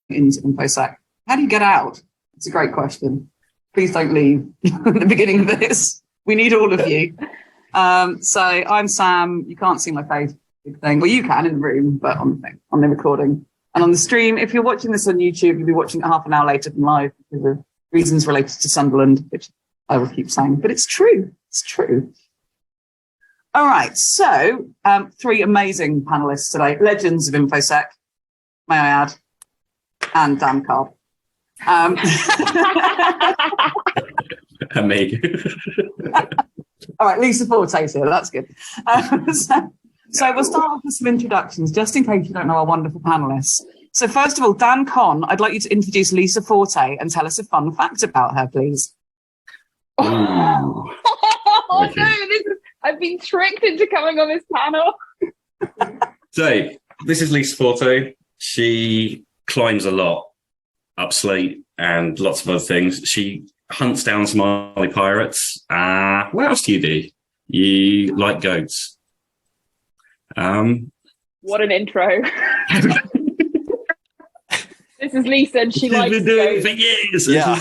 into InfoSec? How do you get out? It's a great question. Please don't leave at the beginning of this. We need all of you. So I'm Sam. You can't see my face. Big thing. Well, you can in the room, but on the recording and on the stream. If you're watching this on YouTube, you'll be watching it half an hour later than live because of reasons related to Sunderland, which I will keep saying, but it's true. It's true. All right. So 3 amazing panelists today, legends of InfoSec, may I add, and Dan Card. Amigo. All right, Lisa Forte's here. That's good. So we'll start off with some introductions, just in case you don't know our wonderful panelists. So first of all, Dan Conn, I'd like you to introduce Lisa Forte and tell us a fun fact about her, please. Oh no, I've been tricked into coming on this panel. So this is Lisa Forte. She climbs a lot up Slate and lots of other things. She hunts down Somali pirates. What else do? You like goats. What an intro. This is Lisa and she likes been doing it for years. Yeah.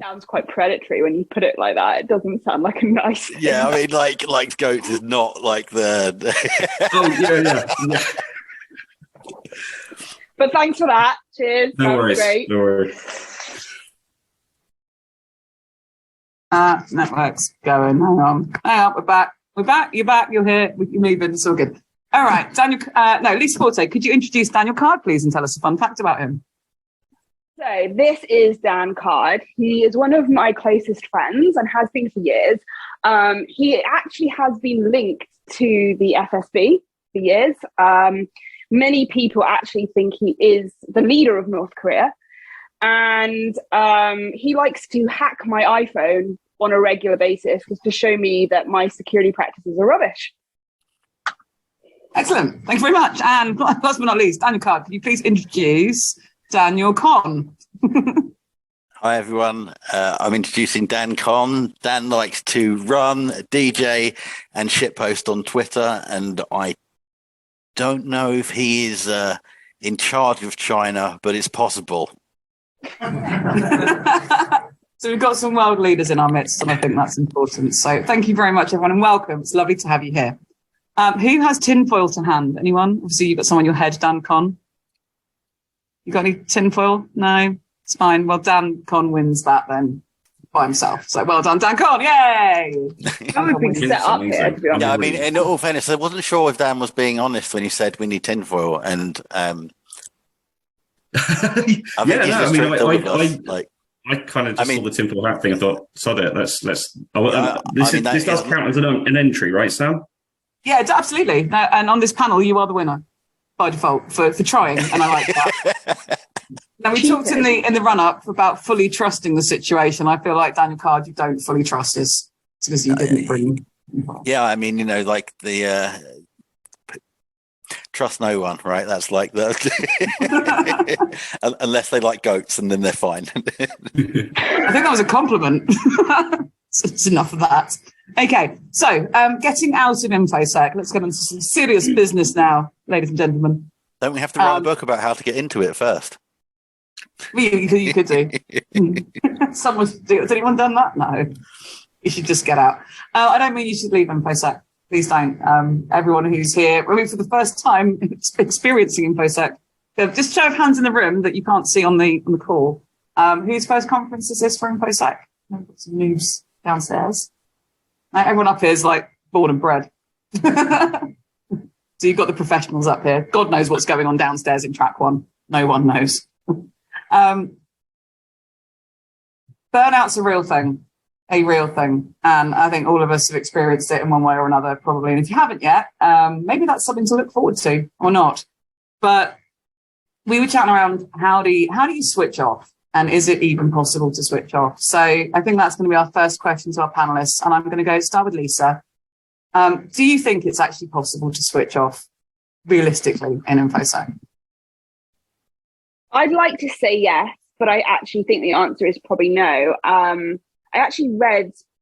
Sounds quite predatory when you put it like that. It doesn't sound like a nice thing. Yeah, I mean, like goats is not like the... Oh, yeah. But thanks for that. Cheers. No worries. Great. No worries. Network's going. Hang on. We're back. We're back. You're back. You're here. You're moving. It's all good. All right. Daniel. Lisa Forte, could you introduce Daniel Card, please, and tell us a fun fact about him? So this is Dan Card. He is one of my closest friends and has been for years. He actually has been linked to the FSB for years. Many people actually think he is the leader of North Korea. And he likes to hack my iPhone on a regular basis just to show me that my security practices are rubbish. Excellent. Thanks very much. And last but not least, Daniel Card, could you please introduce Daniel Conn? Hi, everyone. I'm introducing Dan Conn. Dan likes to run, DJ, and shitpost on Twitter. And I don't know if he is in charge of China, but it's possible. So we've got some world leaders in our midst, and I think that's important. So thank you very much, everyone, and welcome. It's lovely to have you here. Who has tinfoil to hand? Anyone? Obviously, you've got some on your head, Dan Conn. You got any tinfoil? No? It's fine. Well, Dan Conn wins that then by himself. So well done, Dan Conn. Yay! I've been set up here, to be honest. Yeah, I mean, in all fairness, I wasn't sure if Dan was being honest when he said we need tinfoil. And I kind of just saw the tinfoil hat thing. I thought, sod it. Let's. This does count as an entry, right, Sam? Yeah, absolutely. And on this panel, you are the winner by default for trying, and I like that. Now, we talked in the run-up about fully trusting the situation. I feel like, Daniel Card, you don't fully trust us because you didn't bring... Yeah, I mean, like the... trust no one, right? That's like the... Unless they like goats, and then they're fine. I think that was a compliment. It's enough of that. Okay, so getting out of InfoSec. Let's get into some serious business now, ladies and gentlemen. Don't we have to write a book about how to get into it first? You could do. Has anyone done that? No. You should just get out. I don't mean you should leave InfoSec. Please don't. Everyone who's here, I mean, for the first time experiencing InfoSec, just show of hands in the room that you can't see on the call. Whose first conference is this for InfoSec? I've got some noobs downstairs. Everyone up here is like born and bred. So you've got the professionals up here. God knows what's going on downstairs in track 1. No one knows. Burnout's a real thing. And I think all of us have experienced it in one way or another, probably. And if you haven't yet, maybe that's something to look forward to or not. But we were chatting around how do you switch off? And is it even possible to switch off? So I think that's going to be our first question to our panelists. And I'm going to start with Lisa. Do you think it's actually possible to switch off realistically in InfoSec? I'd like to say yes, but I actually think the answer is probably no. I actually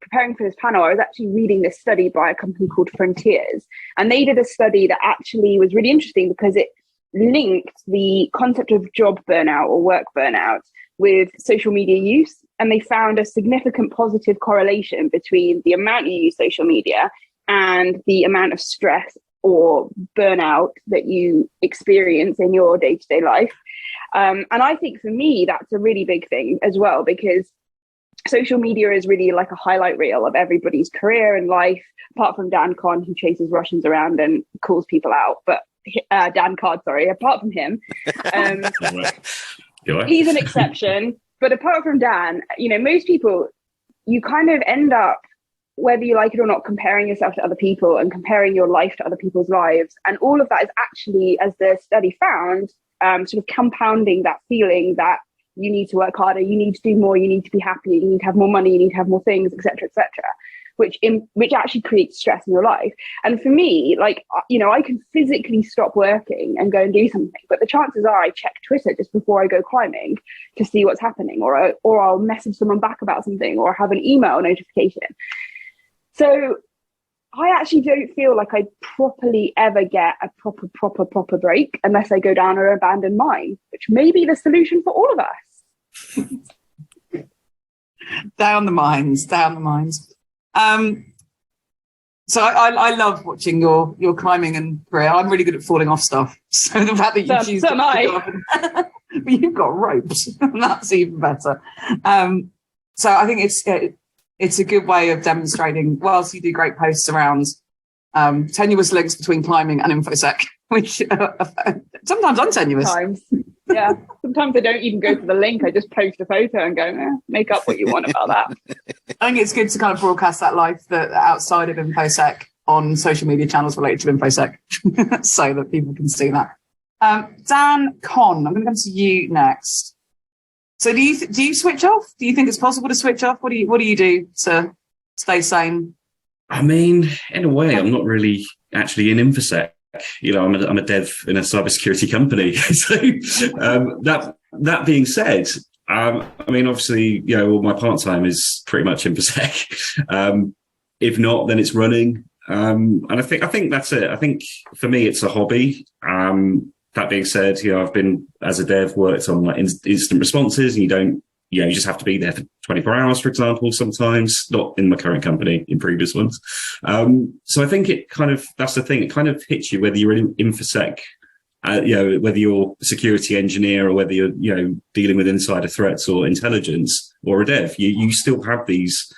preparing for this panel, I was actually reading this study by a company called Frontiers, and they did a study that actually was really interesting because it linked the concept of job burnout or work burnout with social media use. And they found a significant positive correlation between the amount you use social media and the amount of stress or burnout that you experience in your day-to-day life. And I think for me, that's a really big thing as well, because social media is really like a highlight reel of everybody's career and life, apart from Dan Conn, who chases Russians around and calls people out. But Dan Card, sorry, apart from him, he's an exception. But apart from Dan, you know, most people, you kind of end up, whether you like it or not, comparing yourself to other people and comparing your life to other people's lives. And all of that is actually, as the study found, sort of compounding that feeling that you need to work harder, you need to do more, you need to be happier, you need to have more money, you need to have more things, etc., etc., which actually creates stress in your life. And for me, like, you know, I can physically stop working and go and do something, but the chances are I check Twitter just before I go climbing to see what's happening, or I'll message someone back about something, or have an email notification. So I actually don't feel like I properly ever get a proper break unless I go down an abandoned mine, which may be the solution for all of us. Down the mines. So I love watching your climbing and career. I'm really good at falling off stuff. So the fact that you choose to go up but you've got ropes, that's even better. So I think it's a good way of demonstrating, whilst you do great posts around tenuous links between climbing and infosec, which are sometimes untenuous. Yeah, sometimes I don't even go to the link. I just post a photo and go, make up what you want about that. I think it's good to kind of broadcast that life that outside of infosec on social media channels related to infosec, so that people can see that. Dan Conn, I'm going to come to you next. So do you switch off? Do you think it's possible to switch off? What do you do to stay sane? I mean, in a way, I'm not really actually in infosec. You know, I'm a dev in a cybersecurity company. So that being said, I mean, obviously, you know, all my part time is pretty much infosec. If not, then it's running. And I think that's it. I think for me, it's a hobby. That being said, you know, I've been, as a dev, worked on like instant responses, and you just have to be there for 24 hours, for example, sometimes, not in my current company, in previous ones. So I think that's the thing. It kind of hits you whether you're in infosec, you know, whether you're a security engineer or whether you're, you know, dealing with insider threats or intelligence or a dev, you still have these,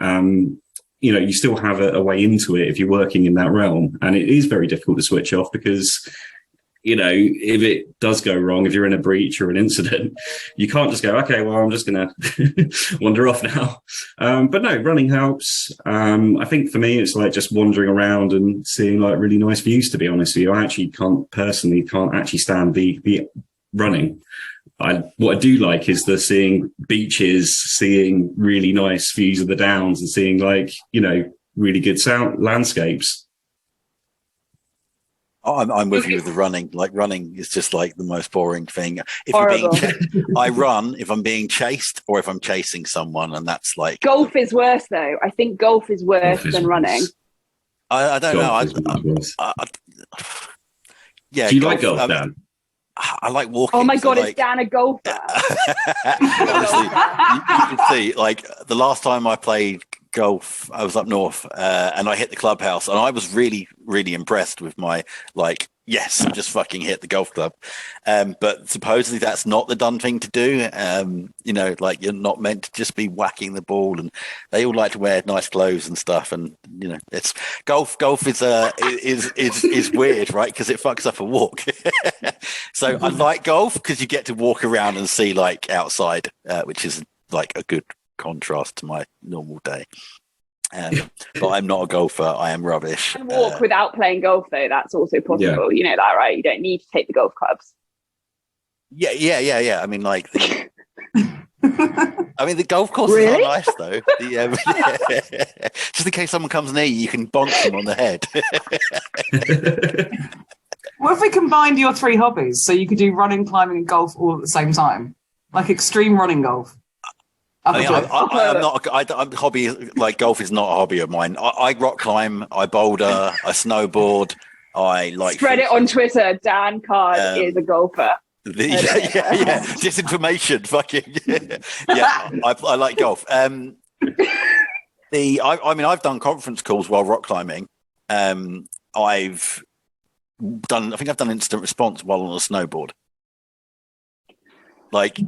you know, you still have a way into it if you're working in that realm. And it is very difficult to switch off because, you know, if it does go wrong, if you're in a breach or an incident, you can't just go, okay, well, I'm just going to wander off now. But no, running helps. I think for me, it's like just wandering around and seeing like really nice views, to be honest with you. I actually can't actually stand the running. What I do like is the seeing beaches, seeing really nice views of the downs and seeing like, you know, really good landscapes. I'm with you with the running. Like, running is just like the most boring thing. I run if I'm being chased or if I'm chasing someone, and that's like golf is worse though. I think golf is worse than running. I don't know. Yeah. Do you like golf, Dan? I like walking. Oh my God, is Dan a golfer? Honestly, you can see, like, the last time I played golf, I was up north and I hit the clubhouse, and I was really, really impressed with my, like, yes, I just fucking hit the golf club. But supposedly that's not the done thing to do. You know, like, you're not meant to just be whacking the ball, and they all like to wear nice clothes and stuff. And, you know, it's golf is weird, right? Because it fucks up a walk. So I like golf because you get to walk around and see, like, outside, which is like a good contrast to my normal day. But I'm not a golfer. I am rubbish. And walk without playing golf, though. That's also possible. Yeah. You know that, right? You don't need to take the golf clubs. Yeah. I mean, like, the golf courses are nice, though. Just in case someone comes near you, you can bonk them on the head. What if we combined your three hobbies so you could do running, climbing, and golf all at the same time, like extreme running golf? I'm not. I'm hobby, like, golf is not a hobby of mine. I rock climb, I boulder, I snowboard, I like Spread it on Twitter. Dan Card is a golfer. Yeah. Disinformation. Fucking yeah. I like golf. I mean, I've done conference calls while rock climbing. I think I've done instant response while on a snowboard. Like,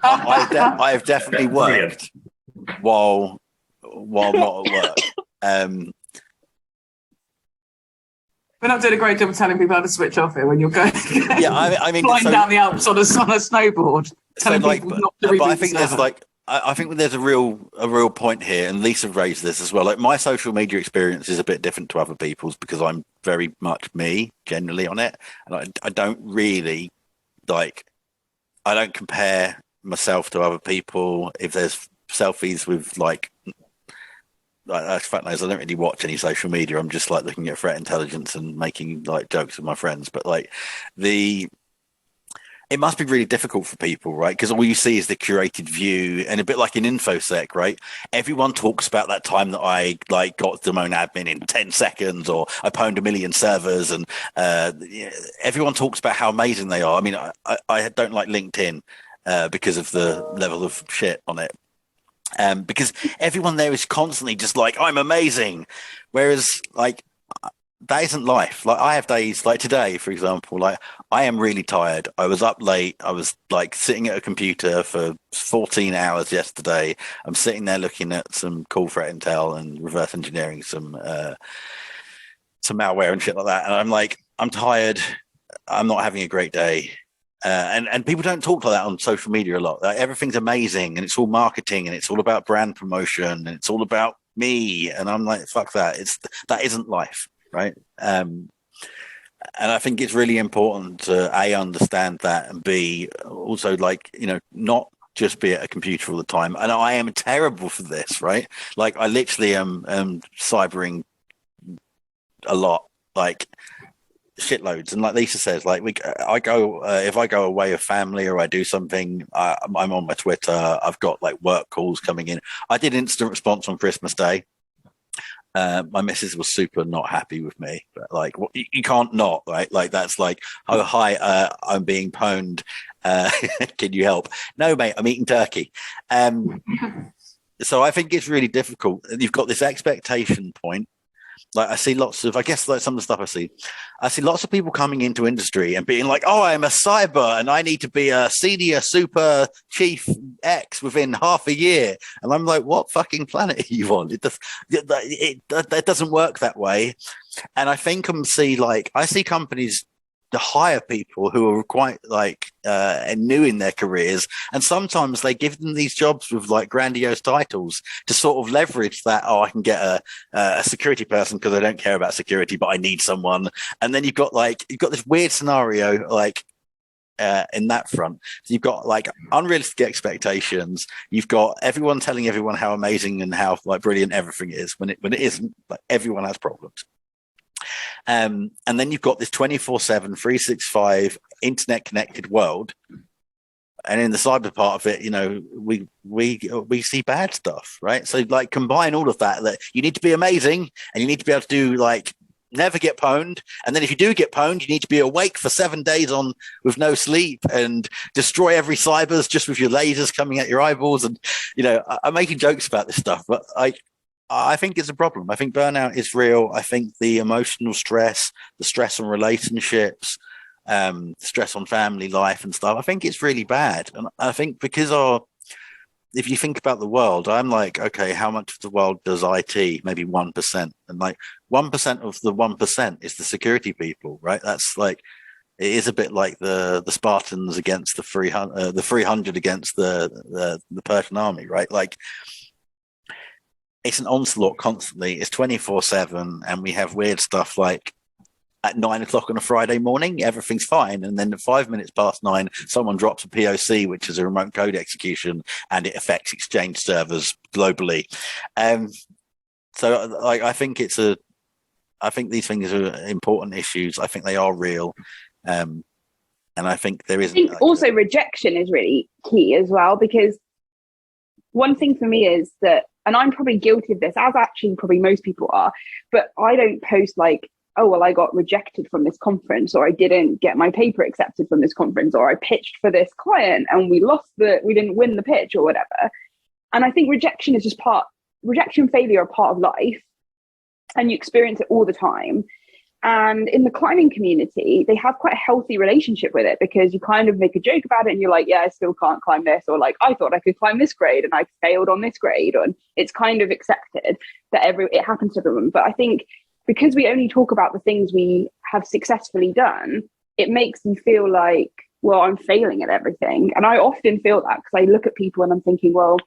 I have definitely worked while not at work. We're not doing a great job of telling people how to switch off here when you're going. Yeah, I mean, flying down the Alps on a snowboard. So like, but I think there's like, I think there's a real point here, and Lisa raised this as well. Like, my social media experience is a bit different to other people's because I'm very much me generally on it, and I don't really like. I don't compare myself to other people. If there's selfies with like that's fact knows I don't really watch any social media. I'm just like looking at threat intelligence and making like jokes with my friends. But like it must be really difficult for people, right? Because all you see is the curated view, and a bit like in infosec, right? Everyone talks about that time that I like got domain admin in 10 seconds, or I pwned 1 million servers, and everyone talks about how amazing they are. I mean, I don't like LinkedIn because of the level of shit on it. Because everyone there is constantly just like, I'm amazing. Whereas like, that isn't life. Like, I have days like today, for example, like I am really tired. I was up late. I was like sitting at a computer for 14 hours yesterday. I'm sitting there looking at some cool threat intel and reverse engineering some malware and shit like that. And I'm like, I'm tired. I'm not having a great day. And people don't talk like that on social media a lot. Like, everything's amazing and it's all marketing and it's all about brand promotion and it's all about me. And I'm like, fuck that. That isn't life. Right. And I think it's really important to A, understand that, and B, also like, not just be at a computer all the time. And I am terrible for this, right? Like, I literally am cybering a lot, like shitloads. And like Lisa says, like if I go away with family or I do something, I'm on my Twitter. I've got like work calls coming in. I did instant response on Christmas Day. My missus was super not happy with me, but like, you can't not, right? Like, that's like, oh, hi, I'm being pwned. Can you help? No, mate, I'm eating turkey. So I think it's really difficult. You've got this expectation point. Like, I see lots of, I guess, like some of the stuff I see lots of people coming into industry and being like, oh, I'm a cyber and I need to be a senior super chief X within half a year. And I'm like, what fucking planet are you on? It doesn't work that way. And I think I see companies to hire people who are quite like new in their careers, and sometimes they give them these jobs with like grandiose titles to sort of leverage that. Oh, I can get a security person because I don't care about security, but I need someone. And then you've got this weird scenario like in that front. So you've got like unrealistic expectations. You've got everyone telling everyone how amazing and how like brilliant everything is when it isn't. Like, everyone has problems. And then you've got this 24/7, 365 internet connected world. And in the cyber part of it, we see bad stuff, right? So like, combine all of that you need to be amazing and you need to be able to do like never get pwned. And then if you do get pwned, you need to be awake for 7 days with no sleep and destroy every cybers just with your lasers coming at your eyeballs. And, I'm making jokes about this stuff, but I think it's a problem. I think burnout is real. I think the emotional stress, the stress on relationships, stress on family life and stuff, I think it's really bad. And I think because if you think about the world, I'm like, okay, how much of the world does IT? Maybe 1%. And like 1% of the 1% is the security people, right? That's like, it is a bit like the Spartans against the 300 against the Persian army, right? Like, it's an onslaught constantly. It's 24/7, and we have weird stuff like at 9 o'clock on a Friday morning, everything's fine, and then at 5 minutes past 9, someone drops a POC, which is a remote code execution, and it affects Exchange servers globally. So, like, I think these things are important issues. I think they are real, and I think there is. I think also rejection is really key as well, because one thing for me is that, and I'm probably guilty of this, as actually probably most people are, but I don't post like oh, well, I got rejected from this conference, or I didn't get my paper accepted from this conference, or I pitched for this client and we didn't win the pitch or whatever. And I think rejection, failure are part of life, and you experience it all the time. And in the climbing community, they have quite a healthy relationship with it, because you kind of make a joke about it and you're like, yeah, I still can't climb this, or like, I thought I could climb this grade and I failed on this grade. And it's kind of accepted that it happens to everyone. But I think because we only talk about the things we have successfully done, it makes you feel like, well, I'm failing at everything. And I often feel that, because I look at people and I'm thinking, well,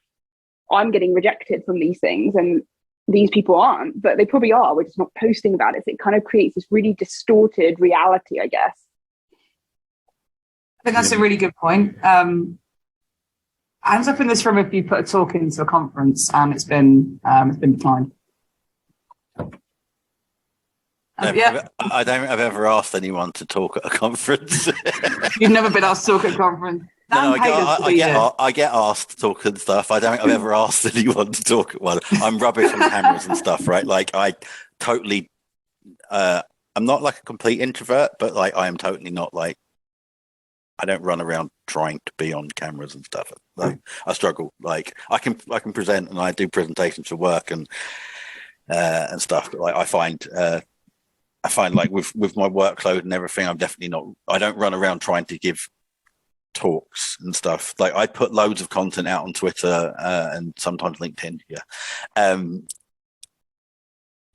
I'm getting rejected from these things and these people aren't, but they probably are. We're just not posting about it. So it kind of creates this really distorted reality, I guess. I think that's a really good point. I ended up in this room if you put a talk into a conference and it's been declined. Yeah. I don't think I've ever asked anyone to talk at a conference. You've never been asked to talk at a conference. No, I get asked to talk and stuff. I don't think I've ever asked anyone to talk at one. I'm rubbish on cameras and stuff, right? Like I totally, I'm not like a complete introvert, but like I am totally not like, I don't run around trying to be on cameras and stuff. Like I struggle. Like I can present and I do presentations for work and stuff. But like I find like with my workload and everything, I don't run around trying to give talks and stuff. Like I put loads of content out on Twitter and sometimes LinkedIn. Yeah.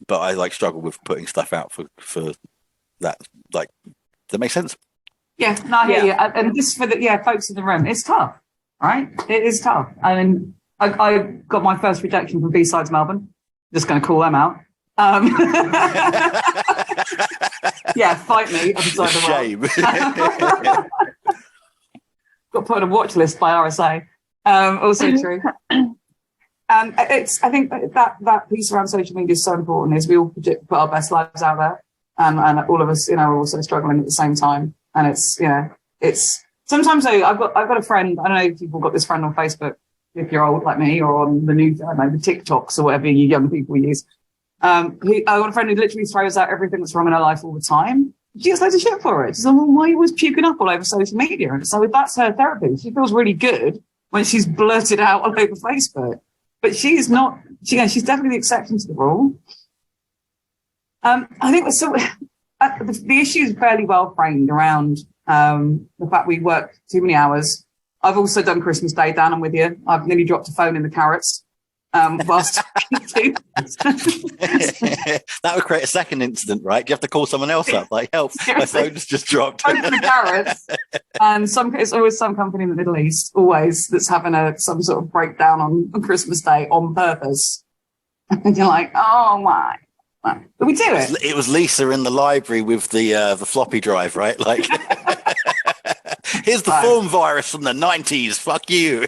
But I like struggle with putting stuff out for that. Like, does that make sense? Yeah, no, I hear you. And just for the folks in the room, it's tough, right? It is tough. I mean, I got my first rejection from BSides Melbourne. Just going to call them out. Yeah, fight me. Shame. Got put on a watch list by RSA. Also true. And I think that piece around social media is so important. Is we all put our best lives out there, and all of us, are also struggling at the same time. And it's sometimes I've got a friend. I don't know if you've all got this friend on Facebook, if you're old like me, or on the new, I don't know, the TikToks or whatever you young people use. I got a friend who literally throws out everything that's wrong in her life all the time. She gets loads of shit for it. She's like, well, why are you always puking up all over social media? And so that's her therapy. She feels really good when she's blurted out all over Facebook. But she's not, she's definitely the exception to the rule. I think the issue is fairly well framed around the fact we work too many hours. I've also done Christmas Day, Dan, I'm with you. I've nearly dropped a phone in the carrots. Whilst that would create a second incident, right? Do you have to call someone else up? Like, help, my phone's just dropped. Phone in the carrots. And it's always some company in the Middle East, always, that's having some sort of breakdown on Christmas Day on purpose. And you're like, oh my. But we do it. It was Lisa in the library with the floppy drive, right? Like, here's the form virus from the 90s. Fuck you.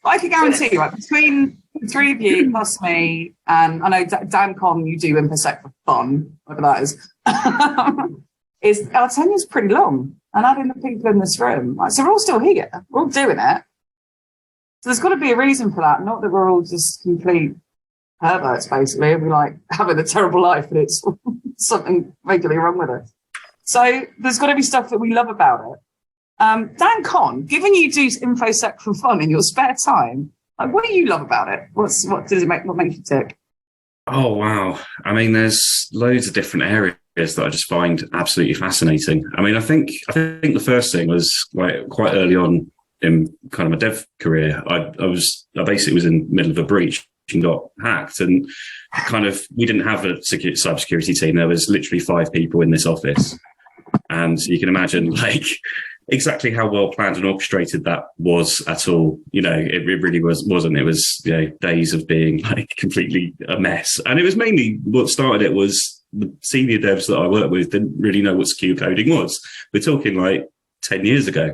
I can guarantee you, right, between the three of you plus me, and I know Dan Conn, you do infosec for fun, whatever that is our tenure's pretty long. And adding the people in this room, right, so we're all still here, we're all doing it. So there's got to be a reason for that, not that we're all just complete perverts, basically, and we like having a terrible life and it's something regularly wrong with it. So there's got to be stuff that we love about it. Dan Conn, given you do infosec for fun in your spare time, like, what do you love about it? What makes you tick? Oh, wow. I mean, there's loads of different areas that I just find absolutely fascinating. I mean, I think the first thing was like quite early on in kind of my dev career. I basically was in the middle of a breach and got hacked, and we didn't have a cybersecurity team. There was literally 5 people in this office, and you can imagine like exactly how well planned and orchestrated that was at all. It really wasn't. It was days of being like completely a mess, and it was mainly what started it was the senior devs that I worked with didn't really know what secure coding was. We're talking like 10 years ago.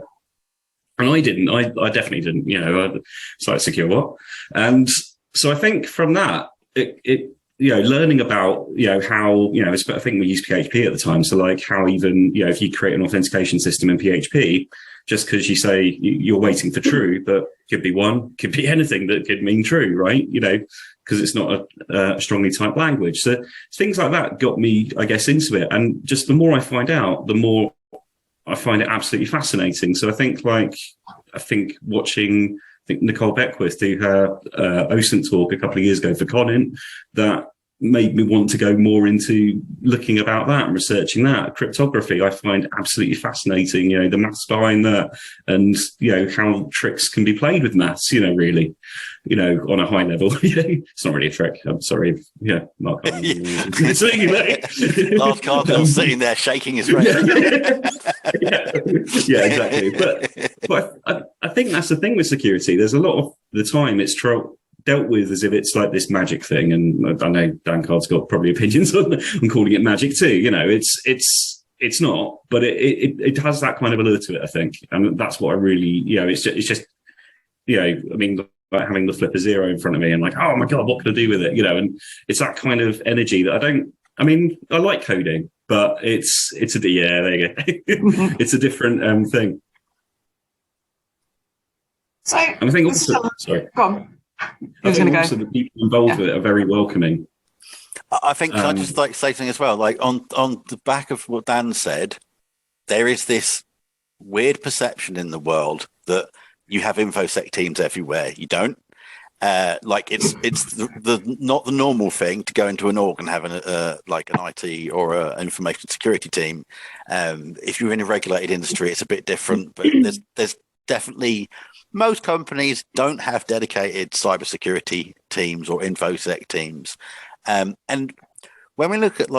And I didn't. I definitely didn't. It's like secure what? And so I think from that, it learning about how I think we used PHP at the time. So like how even if you create an authentication system in PHP, just because you say you're waiting for true, but could be one, could be anything that could mean true, right? Because it's not a strongly typed language. So things like that got me, I guess, into it. And just the more I find out, the more I find it absolutely fascinating. So I think watching Nicole Beckwith do her OSINT talk a couple of years ago for Conn, that made me want to go more into looking about that and researching that. Cryptography I find absolutely fascinating, the maths behind that, and how tricks can be played with maths, really, on a high level. It's not really a trick. I'm sorry. Yeah, Mark. Lars Cardinal's sitting there shaking his head. Yeah, exactly. But I think that's the thing with security. There's a lot of the time it's dealt with as if it's like this magic thing, and I know Dan Card's got probably opinions on calling it magic too. It's not, but it has that kind of allure to it, I think, and that's what I really, it's just I mean, like having the flipper zero in front of me and like, oh my god, what can I do with it? And it's that kind of energy that I like coding, but it's there you go. It's a different thing. So, and I think also, sorry, go on. I think also the people involved with it are very welcoming. I think can I just say something as well? Like on the back of what Dan said, there is this weird perception in the world that you have infosec teams everywhere. You don't. It's the not the normal thing to go into an org and have an IT or an information security team. If you're in a regulated industry, it's a bit different. But there's definitely. Most companies don't have dedicated cybersecurity teams or infosec teams. And when we look at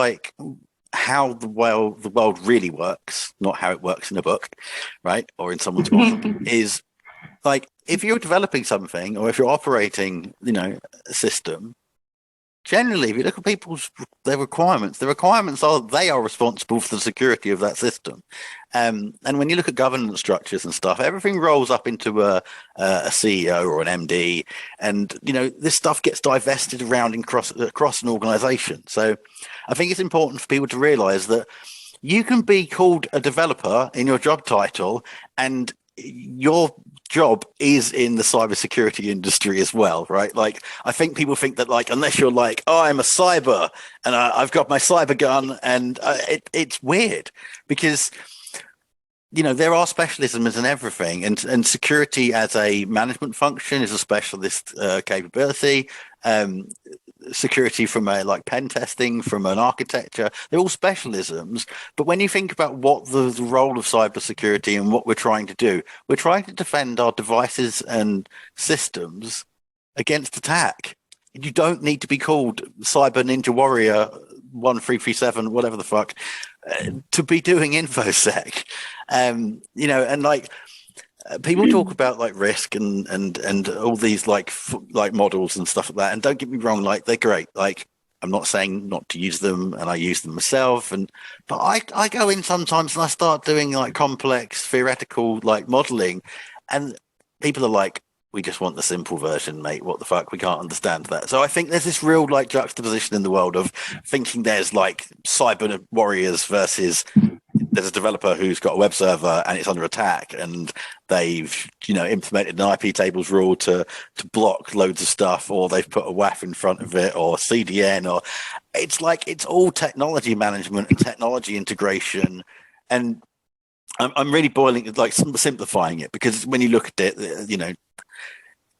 how the world really works, not how it works in a book, right? Or in someone's mind, is if you're developing something or if you're operating, a system, generally, if you look at their requirements are they are responsible for the security of that system. And when you look at governance structures and stuff, everything rolls up into a CEO or an MD, and this stuff gets divested around across an organization. So I think it's important for people to realize that you can be called a developer in your job title, and your job is in the cybersecurity industry as well, right? I think people think that unless you're I'm a cyber and I've got my cyber gun, and it's weird because there are specialisms in everything, and security as a management function is a specialist capability. Security from a pen testing, from an architecture, they're all specialisms. But when you think about what the role of cybersecurity and what we're trying to do, we're trying to defend our devices and systems against attack. You don't need to be called Cyber Ninja Warrior 1337, whatever the fuck, to be doing infosec. People talk about risk and all these models and stuff like that. And don't get me wrong, they're great. I'm not saying not to use them, and I use them myself. But I go in sometimes and I start doing complex theoretical modeling, and people are like, we just want the simple version, mate. What the fuck? We can't understand that. So I think there's this real juxtaposition in the world of thinking there's cyber warriors versus there's a developer who's got a web server and it's under attack, and they've implemented an IP tables rule to block loads of stuff, or they've put a WAF in front of it, or CDN, or it's all technology management and technology integration. And I'm really simplifying it, because when you look at it,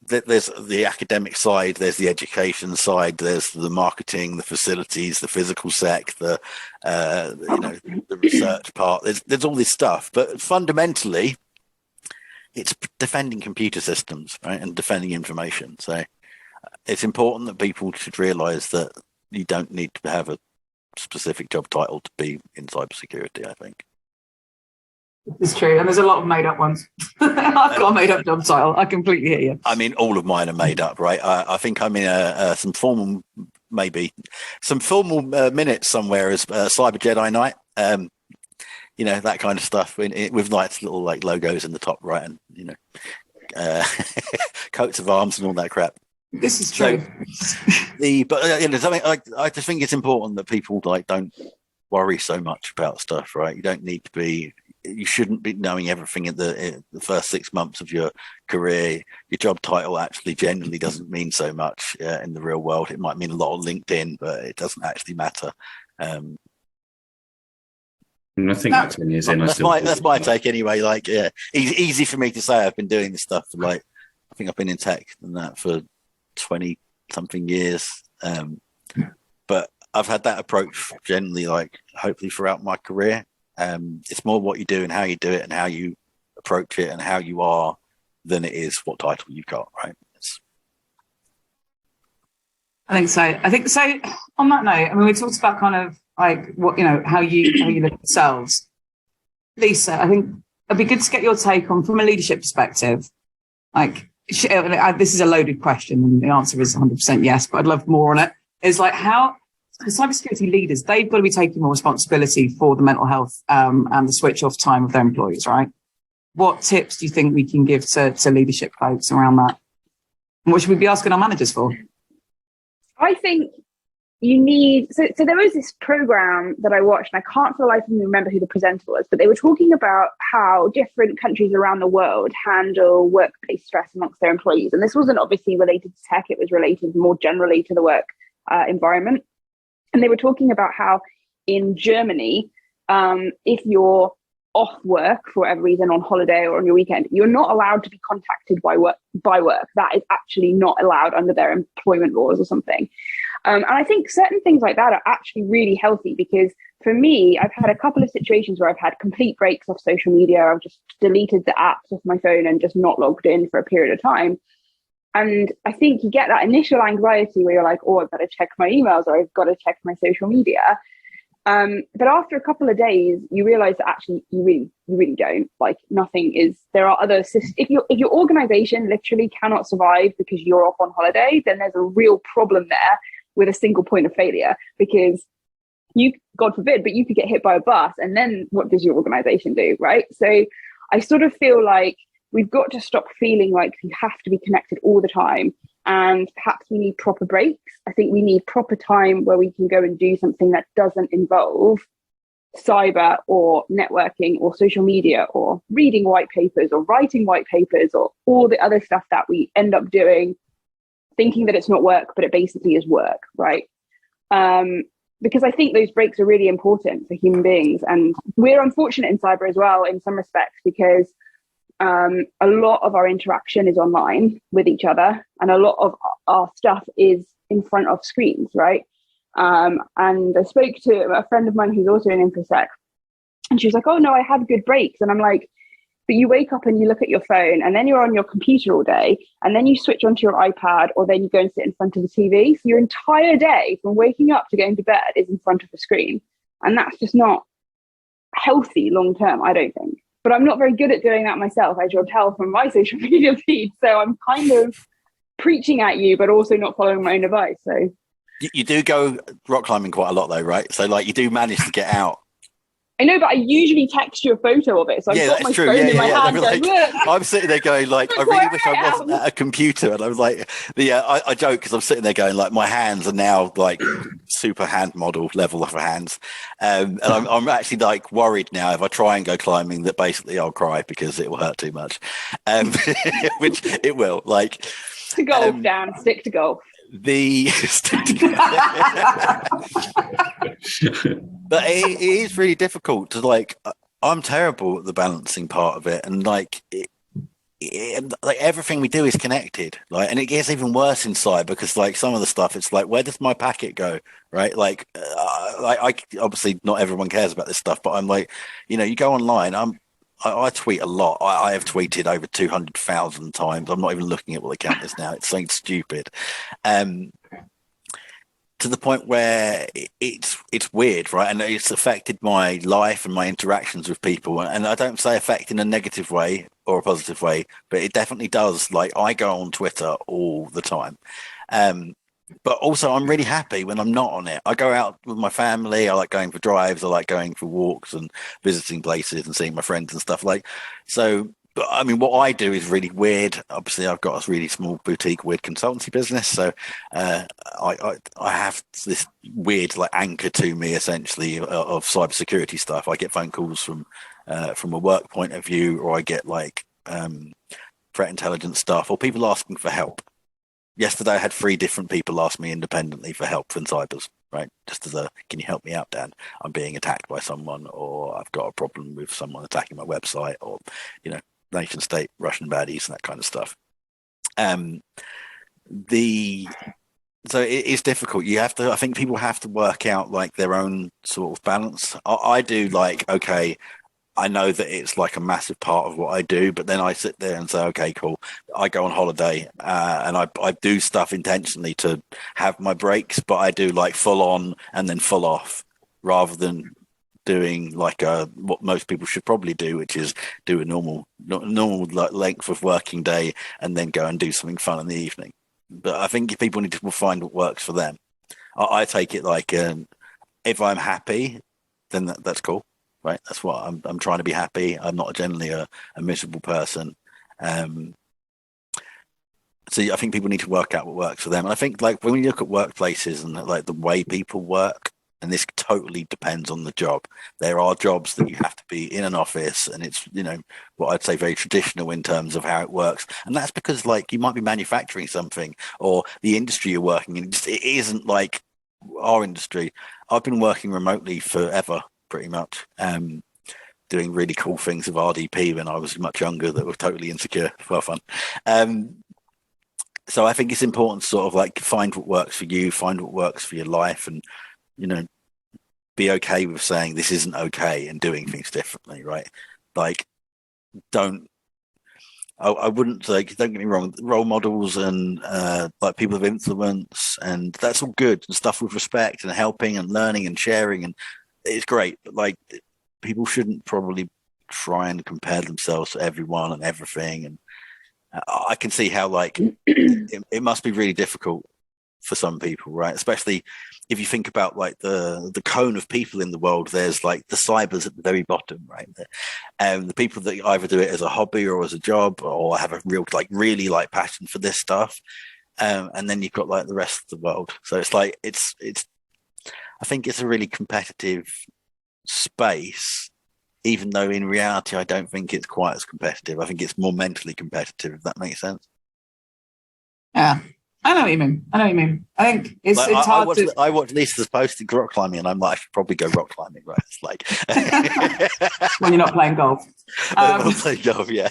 there's the academic side, there's the education side, there's the marketing, the facilities, the physical sec, the research part. There's all this stuff, but fundamentally, it's defending computer systems, right, and defending information. So it's important that people should realise that you don't need to have a specific job title to be in cybersecurity, I think. It's true, and there's a lot of made-up ones. I've got a made-up job title. I completely hear you. I mean, all of mine are made up, right? I think I'm in some formal minutes somewhere as Cyber Jedi Knight. That kind of stuff with little logos in the top right, and coats of arms and all that crap. This is true. I just think it's important that people don't worry so much about stuff, right? You don't need to be. you shouldn't be knowing everything in the first 6 months of your career. Your job title actually generally doesn't mean so much in the real world. It might mean a lot on LinkedIn, but it doesn't actually matter. And I think that 10 years in, that's my take anyway. Like, yeah, easy for me to say. I've been doing this stuff for I think I've been in tech and that for 20 something years. But I've had that approach generally, like hopefully throughout my career. It's more what you do and how you do it and how you approach it and how you are than it is what title you've got, right? I think so. On that note, I mean, we talked about kind of like what, how you look at yourselves. Lisa, I think it'd be good to get your take on, from a leadership perspective, like, this is a loaded question and the answer is 100% yes, but I'd love more on it. Is like how the cybersecurity leaders, they've got to be taking more responsibility for the mental health and the switch off time of their employees, right? What tips do you think we can give to leadership folks around that? And what should we be asking our managers for? I think you need, so there was this program that I watched, and I can't for the life of me remember who the presenter was, but they were talking about how different countries around the world handle workplace stress amongst their employees. And this wasn't obviously related to tech, it was related more generally to the work environment. And they were talking about how in Germany, if you're off work for whatever reason, on holiday or on your weekend, you're not allowed to be contacted by work. That is actually not allowed under their employment laws or something. And I think certain things like that are actually really healthy, because for me, I've had a couple of situations where I've had complete breaks off social media. I've just deleted the apps off my phone and just not logged in for a period of time. And I think you get that initial anxiety where you're like, oh, I've got to check my emails or I've got to check my social media. But after a couple of days, you realize that actually you really don't. Like, nothing is, there are other, if your organization literally cannot survive because you're off on holiday, then there's a real problem there with a single point of failure, because you, God forbid, but you could get hit by a bus, and then what does your organization do, right? So I sort of feel like we've got to stop feeling like you have to be connected all the time. And perhaps we need proper breaks. I think we need proper time where we can go and do something that doesn't involve cyber or networking or social media or reading white papers or writing white papers or all the other stuff that we end up doing, thinking that it's not work, but it basically is work, right? Because I think those breaks are really important for human beings. And we're unfortunate in cyber as well, in some respects, because a lot of our interaction is online with each other, and a lot of our stuff is in front of screens, right? And I spoke to a friend of mine who's also in infosec, and she was like, oh no, I have good breaks. And I'm like, but you wake up and you look at your phone, and then you're on your computer all day, and then you switch onto your iPad, or then you go and sit in front of the TV. So your entire day from waking up to going to bed is in front of a screen. And that's just not healthy long term, I don't think. But I'm not very good at doing that myself, as you'll tell from my social media feed. So I'm kind of preaching at you, but also not following my own advice. So you do go rock climbing quite a lot, though, right? So like you do manage to get out. I know, but I usually text you a photo of it. So I've got my phone in my hand. Going, like, I'm sitting there going, like, I really wish I wasn't at a computer. And I was like, I joke because I'm sitting there going, like, my hands are now like super hand model level of hands. And I'm actually like worried now if I try and go climbing that basically I'll cry because it will hurt too much. Which it will. Like, to golf, Dan, stick to golf. But it is really difficult to, like, I'm terrible at the balancing part of it, and like like everything we do is connected, like, and it gets even worse inside because like some of the stuff, it's like, where does my packet go, right? Like I obviously not everyone cares about this stuff, but I'm like, you go online, I tweet a lot. I have tweeted over 200,000 times. I'm not even looking at what the count is now. It's something stupid. To the point where it's weird, right? And it's affected my life and my interactions with people. And I don't say affect in a negative way or a positive way, but it definitely does. Like, I go on Twitter all the time. But also I'm really happy when I'm not on it. I go out with my family. I like going for drives. I like going for walks and visiting places and seeing my friends and stuff. Like, so but I mean, what I do is really weird. Obviously, I've got a really small boutique weird consultancy business, so I have this weird like anchor to me essentially of cybersecurity stuff. I get phone calls from a work point of view, or I get like threat intelligence stuff, or people asking for help. Yesterday, I had 3 different people ask me independently for help from cybers. Right, just as a, can you help me out, Dan? I'm being attacked by someone, or I've got a problem with someone attacking my website, or nation state Russian baddies and that kind of stuff. So it's difficult. You have to. I think people have to work out like their own sort of balance. I do like, okay, I know that it's like a massive part of what I do, but then I sit there and say, okay, cool. I go on holiday and I do stuff intentionally to have my breaks, but I do like full on and then full off, rather than doing like what most people should probably do, which is do a normal length of working day and then go and do something fun in the evening. But I think people need to find what works for them. I take it like if I'm happy, then that's cool. Right, that's what I'm trying to be happy. I'm not generally a miserable person. So I think people need to work out what works for them. And I think like when you look at workplaces and like the way people work, and this totally depends on the job. There are jobs that you have to be in an office, and it's what I'd say very traditional in terms of how it works. And that's because like you might be manufacturing something, or the industry you're working in, it isn't like our industry. I've been working remotely forever, pretty much, doing really cool things with RDP when I was much younger that were totally insecure for fun. So I think it's important to sort of like find what works for you, find what works for your life, and be okay with saying this isn't okay and doing things differently, right? Like I wouldn't like, don't get me wrong, role models and like people of influence, and that's all good, and stuff with respect and helping and learning and sharing, and it's great, but like people shouldn't probably try and compare themselves to everyone and everything. And I can see how like it must be really difficult for some people, right? Especially if you think about like the cone of people in the world. There's like the cybers at the very bottom, right? And the people that either do it as a hobby or as a job, or have a real like really like passion for this stuff. And then you've got like the rest of the world. So it's like it's I think it's a really competitive space, even though in reality I don't think it's quite as competitive. I think it's more mentally competitive, if that makes sense. Yeah, I know what you mean. I think it's like, it's hard I watched Lisa's posting rock climbing, and I'm like, I should probably go rock climbing, right? It's like when you're not playing golf. I'm playing golf, yeah.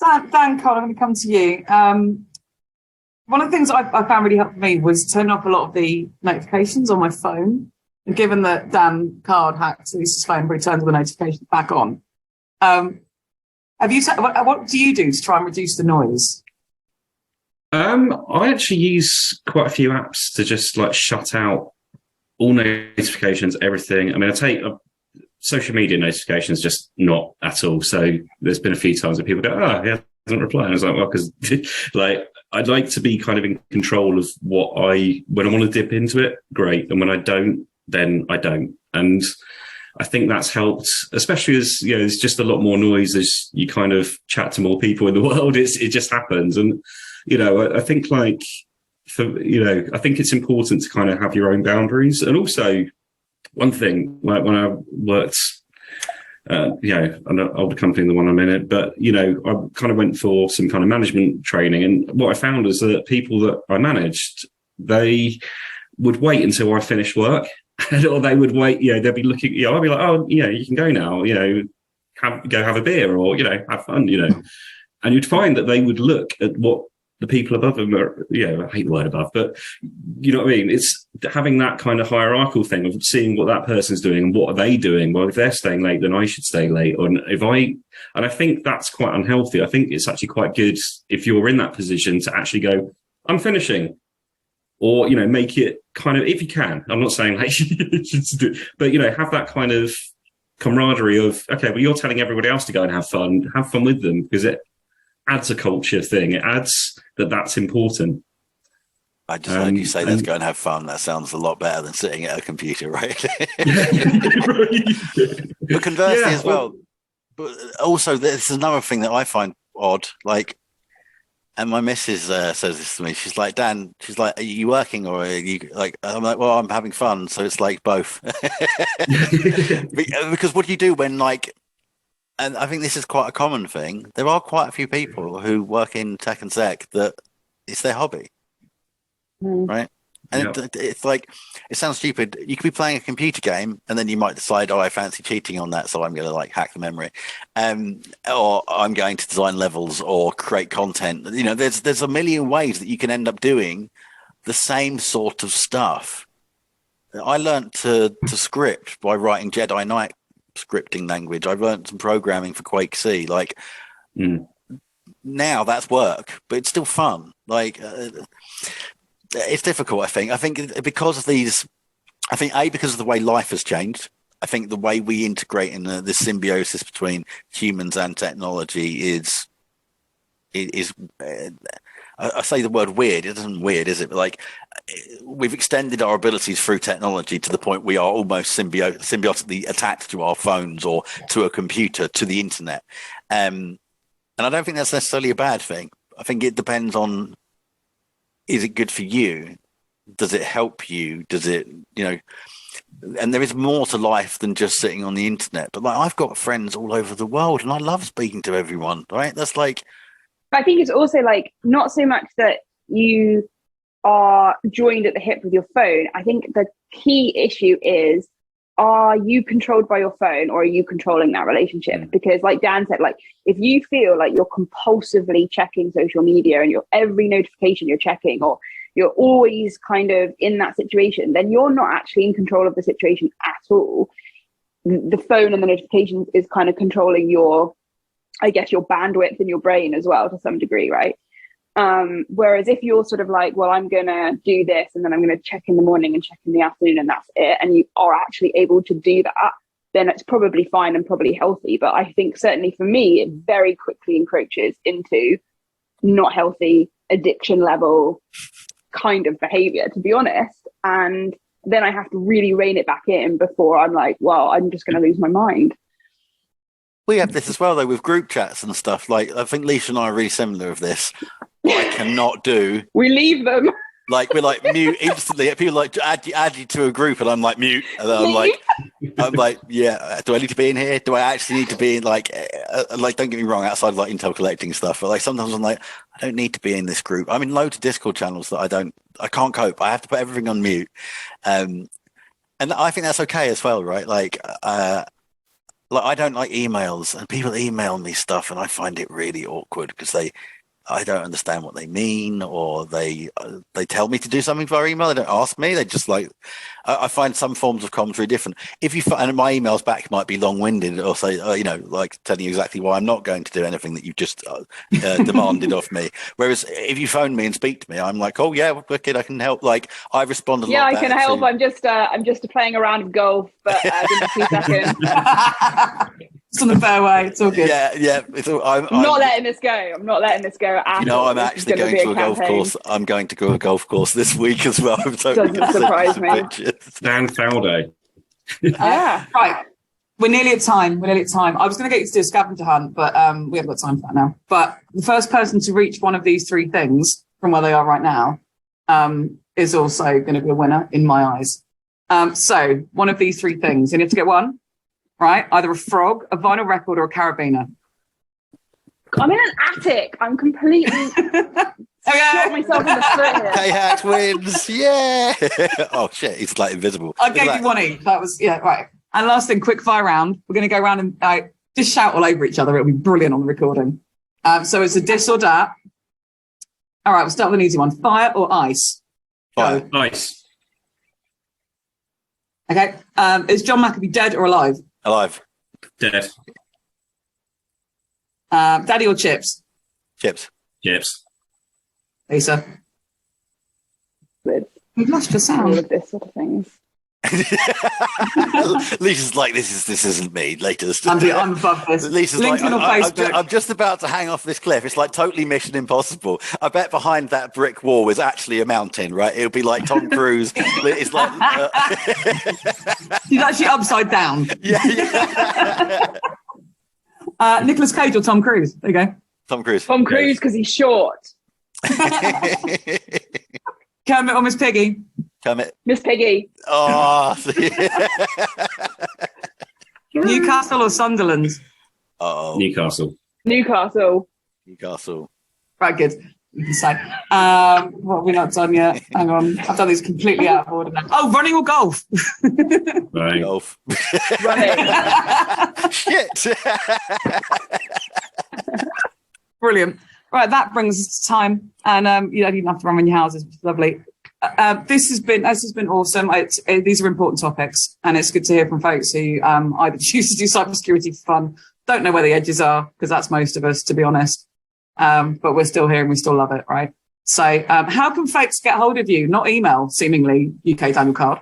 Dan, Conn, I'm going to come to you. One of the things I found really helped me was turn off a lot of the notifications on my phone. And given that Dan Card hacked Lisa's phone, but he turns the notifications back on. What do you do to try and reduce the noise? I actually use quite a few apps to just like shut out all notifications, everything. I mean, I take social media notifications just not at all. So there's been a few times that people go, "Oh, he hasn't replied." And I was like, well, because like I'd like to be kind of in control of when I want to dip into it, great, and when I don't, then I don't. And I think that's helped, especially as there's just a lot more noise as you kind of chat to more people in the world. It just happens, and I think like I think it's important to kind of have your own boundaries. And also, one thing, like when I worked, an older company than the one I'm in it, but I kind of went for some kind of management training, and what I found is that people that I managed, they would wait until I finished work. Or they would wait, they'd be looking, I'd be like, oh, you can go now, go have a beer, or, have fun, and you'd find that they would look at what the people above them are, I hate the word above, but you know what I mean? It's having that kind of hierarchical thing of seeing what that person's doing and what are they doing? Well, if they're staying late, then I should stay late. And I think that's quite unhealthy. I think it's actually quite good if you're in that position to actually go, I'm finishing. Or, make it kind of, if you can, I'm not saying like, but, have that kind of camaraderie of, okay, well, you're telling everybody else to go and have fun with them, because it adds a culture thing. It adds that's important. I just heard you say let's go and have fun. That sounds a lot better than sitting at a computer, right? But conversely as well, but also there's another thing that I find odd, like, and my missus says this to me. She's like, Dan, she's like, are you working or are you like? I'm like, well, I'm having fun, so it's like both. Because what do you do when like? And I think this is quite a common thing. There are quite a few people who work in tech and sec that it's their hobby, right? And it's like, it sounds stupid. You could be playing a computer game and then you might decide, oh, I fancy cheating on that, so I'm going to like hack the memory, or I'm going to design levels or create content. You know, there's a million ways that you can end up doing the same sort of stuff. I learned to script by writing Jedi Knight scripting language. I learned some programming for Quake C. Like now that's work, but it's still fun. Like it's difficult. I think because of these, because of the way life has changed. I think the way we integrate in this symbiosis between humans and technology is I say the word weird. It isn't weird, is it? But like we've extended our abilities through technology to the point we are almost symbiotically attached to our phones or to a computer, to the internet. And I don't think that's necessarily a bad thing. I think it depends on, is it good for you? Does it help you? Does it, you know, and there is more to life than just sitting on the internet. But like I've got friends all over the world and I love speaking to everyone, right? That's like, I think it's also like not so much that you are joined at the hip with your phone. I think the key issue is, are you controlled by your phone or are you controlling that relationship? Because like Dan said, like if you feel like you're compulsively checking social media and every notification you're checking, or you're always kind of in that situation, then you're not actually in control of the situation at all. The phone and the notifications is kind of controlling your, I guess, your bandwidth in your brain as well to some degree, right? Whereas if you're sort of like, well, I'm going to do this and then I'm going to check in the morning and check in the afternoon and that's it, and you are actually able to do that, then it's probably fine and probably healthy. But I think certainly for me, it very quickly encroaches into not healthy, addiction level kind of behavior, to be honest. And then I have to really rein it back in before I'm like, well, I'm just going to lose my mind. We have this as well, though, with group chats and stuff. Like, I think Leisha and I are really similar of this. What I cannot do. We leave them. Like, we're like mute instantly. People like add you to a group, and I'm like mute. And then I'm like, yeah. Do I need to be in here? Do I actually need to be in? Like, don't get me wrong. Outside of like Intel collecting stuff, but like sometimes I'm like, I don't need to be in this group. I'm in loads of Discord channels that I can't cope. I have to put everything on mute, and I think that's okay as well, right? Like I don't like emails, and people email me stuff, and I find it really awkward because I don't understand what they mean, or they tell me to do something via email. They don't ask me. They just like, I find some forms of commentary different. And my emails back might be long-winded, or say, like telling you exactly why I'm not going to do anything that you just demanded of me. Whereas if you phone me and speak to me, I'm like, oh yeah, wicked, I can help. Like I respond a lot. Yeah, I can help. I'm just playing a round of golf, but give me 2 seconds. It's on the fairway. It's all good. Yeah. I'm not letting this go. I'm not letting this go. I'm actually going to a golf course. I'm going to go to a golf course this week as well. I'm totally doesn't surprise me. Dan Fowday. Yeah. Right. We're nearly at time. I was going to get you to do a scavenger hunt, but we haven't got time for that now. But the first person to reach one of these 3 things from where they are right now is also going to be a winner in my eyes. So one of these 3 things, you need to get one. Right, either a frog, a vinyl record, or a carabiner. I'm in an attic. I'm completely shot myself in the foot here. K-Hax wins, yeah. Oh shit, he's like invisible. I gave you one each. That was right. And last thing, quick fire round. We're going to go around and just shout all over each other. It'll be brilliant on the recording. So it's a dis or dat. All right, we'll start with an easy one. Fire or ice? Fire. Go. Ice. Okay. Is John McAfee dead or alive? Alive. Dead. Daddy or chips? Chips. Chips. Lisa? With You've lost your all sound. of this sort of things. Lisa's like, this isn't me. Later, I'm above this. Lisa's LinkedIn like, or Facebook? I'm just about to hang off this cliff. It's like totally Mission Impossible. I bet behind that brick wall is actually a mountain, right? It'll be like Tom Cruise. It's like He's actually upside down. Yeah. Nicolas Cage or Tom Cruise? There you go. Tom Cruise. Tom Cruise, because he's short. Kermit or Miss Piggy? Kermit. Miss Piggy. Oh. Newcastle or Sunderland? Oh. Newcastle. Newcastle. Newcastle. Right, good. You can say. What have we not done yet? Hang on. I've done these completely out of order now. Oh, running or golf? Right. Golf. Running. Shit. Brilliant. Right, that brings us to time. And you don't even have to run around your houses, which is lovely. This has been awesome. These are important topics, and it's good to hear from folks who either choose to do cybersecurity for fun, don't know where the edges are, because that's most of us, to be honest. But we're still here and we still love it, right? So how can folks get hold of you? Not email, seemingly, UK Daniel Card.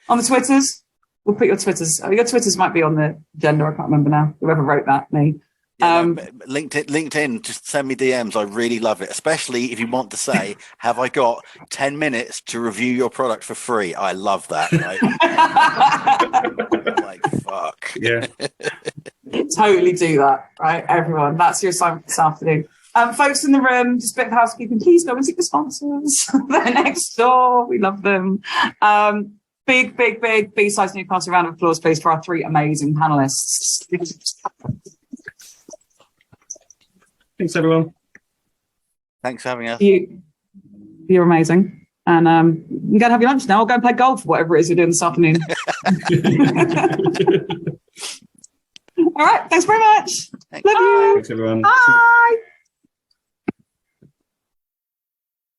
On the Twitters? We'll put your Twitters. Your Twitters might be on the agenda. I can't remember now. Whoever wrote that, me. LinkedIn, just send me DMs. I really love it, especially if you want to say, have I got 10 minutes to review your product for free? I love that. Right? Like, fuck. Yeah. Totally do that, right? Everyone, that's your assignment this afternoon. Folks in the room, just a bit of housekeeping, please go and see the sponsors. They're next door. We love them. Big B-Sides Newcastle round of applause, please, for our 3 amazing panelists. Thanks, everyone. Thanks for having us. You're amazing. And you go and have your lunch now. I'll go and play golf, whatever it is you're doing this afternoon. All right. Thanks very much. Thanks. Love you. Thanks, everyone. Bye.